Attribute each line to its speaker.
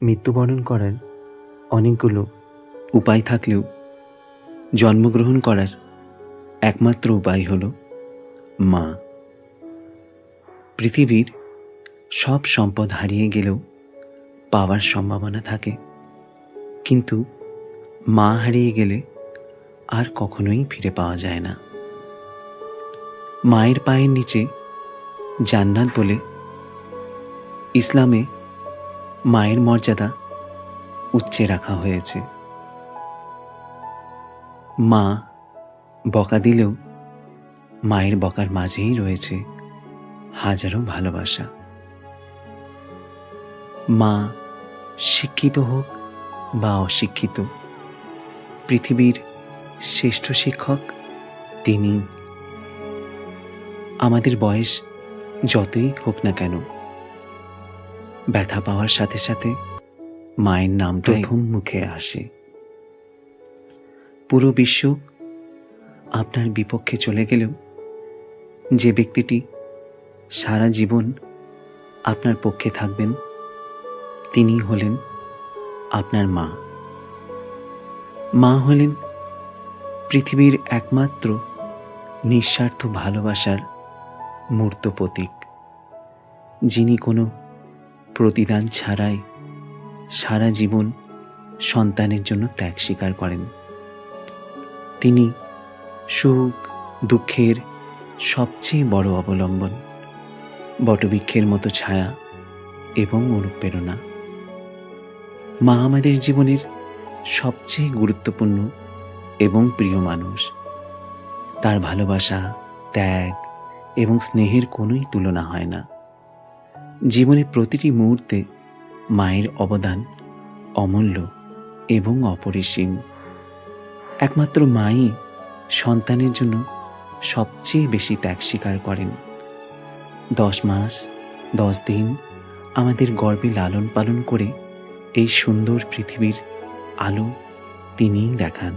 Speaker 1: মৃত্যুবরণ করার অনেকগুলো উপায় থাকলেও জন্মগ্রহণ করার একমাত্র উপায় হল মা। পৃথিবীর সব সম্পদ হারিয়ে গেলেও পাওয়ার সম্ভাবনা থাকে, কিন্তু মা হারিয়ে গেলে আর কখনোই ফিরে পাওয়া যায় না। মায়ের পায়ের নিচে জান্নাত বলে ইসলামে মায়ের মর্যাদা উচ্চে রাখা হয়েছে। মা বকা দিলেও মায়ের বকার মাঝেই রয়েছে হাজারো ভালোবাসা। মা শিক্ষিত হোক বা অশিক্ষিত, পৃথিবীর শ্রেষ্ঠ শিক্ষক তিনি। আমাদের বয়স যতই হোক না কেন, ব্যথা পাওয়ার সাথে সাথে মায়ের নামটা প্রথম মুখে আসে। পুরো বিশ্ব আপনার বিপক্ষে চলে গেলেও যে ব্যক্তিটি সারা জীবন আপনার পক্ষে থাকবেন তিনি হলেন আপনার মা। মা হলেন পৃথিবীর একমাত্র নিঃস্বার্থ ভালোবাসার মূর্ত প্রতীক, যিনি কোনো প্রতিদান ছাড়াই সারা জীবন সন্তানের জন্য ত্যাগ স্বীকার করেন। তিনি সুখ দুঃখের সবচেয়ে বড় অবলম্বন, বটবৃক্ষের মতো ছায়া এবং অনুপ্রেরণা। মা আমাদের জীবনের সবচেয়ে গুরুত্বপূর্ণ এবং প্রিয় মানুষ। তার ভালোবাসা, ত্যাগ এবং স্নেহের কোনোই তুলনা হয় না। জীবনের প্রতিটি মুহূর্তে মায়ের অবদান অমূল্য এবং অপরিসীম। একমাত্র মাই সন্তানের জন্য সবচেয়ে বেশি ত্যাগ স্বীকার করেন। 10 মাস 10 দিন আমাদের গর্ভে লালন পালন করে এই সুন্দর পৃথিবীর আলো তিনিই দেখান।